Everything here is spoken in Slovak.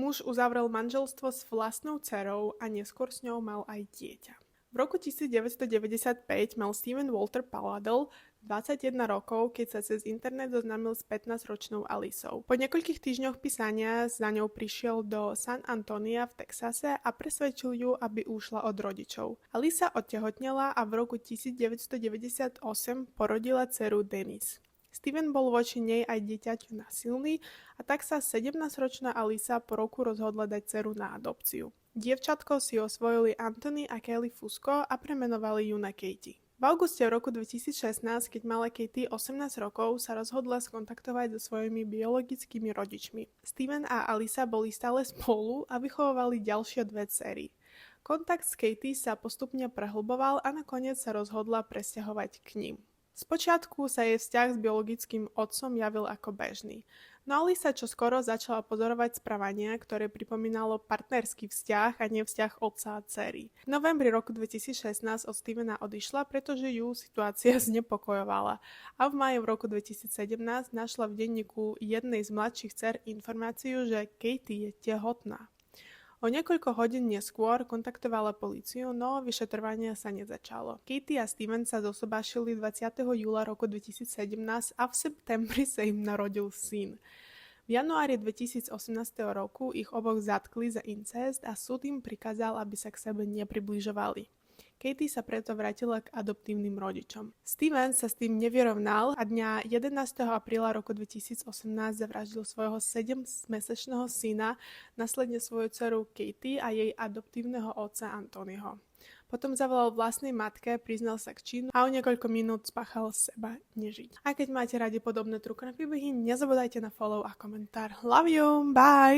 Muž uzavrel manželstvo s vlastnou dcerou a neskôr s ňou mal aj dieťa. V roku 1995 mal Stephen Walter Palladel 21 rokov, keď sa cez internet zoznámil s 15-ročnou Alisou. Po niekoľkých týždňoch písania za ňou prišiel do San Antonia v Texase a presvedčil ju, aby ušla od rodičov. Alisa odtehotnela a v roku 1998 porodila dceru Denise. Steven bol voči nej aj dieťaťu násilný a tak sa 17-ročná Alisa po roku rozhodla dať dceru na adopciu. Dievčatko si osvojili Anthony a Kelly Fusco a premenovali ju na Katie. V auguste roku 2016, keď mala Katie 18 rokov, sa rozhodla skontaktovať so svojimi biologickými rodičmi. Steven a Alisa boli stále spolu a vychovávali ďalšie dve dcery. Kontakt s Katie sa postupne prehlboval a nakoniec sa rozhodla presťahovať k nim. Spočiatku sa jej vzťah s biologickým otcom javil ako bežný, no Alisa čoskoro začala pozorovať správanie, ktoré pripomínalo partnerský vzťah a nie vzťah otca a dcery. V novembri roku 2016 od Stevena odišla, pretože ju situácia znepokojovala a v máji v roku 2017 našla v denníku jednej z mladších dcer informáciu, že Katie je tehotná. O niekoľko hodín neskôr kontaktovala políciu, no vyšetrovanie sa nezačalo. Katie a Steven sa zosobášili 20. júla roku 2017 a v septembri sa im narodil syn. V januári 2018 roku ich oboch zatkli za incest a súd im prikázal, aby sa k sebe nepribližovali. Katie sa preto vrátila k adoptívnym rodičom. Steven sa s tým nevyrovnal a dňa 11. apríla roku 2018 zavraždil svojho 7-mesačného syna, následne svoju dceru Katie a jej adoptívneho otca Anthonyho. Potom zavolal vlastnej matke, priznal sa k činu a o niekoľko minút spáchal seba nežiť. A keď máte radi podobné true crime príbehy, nezabudajte na follow a komentár. Love you, bye!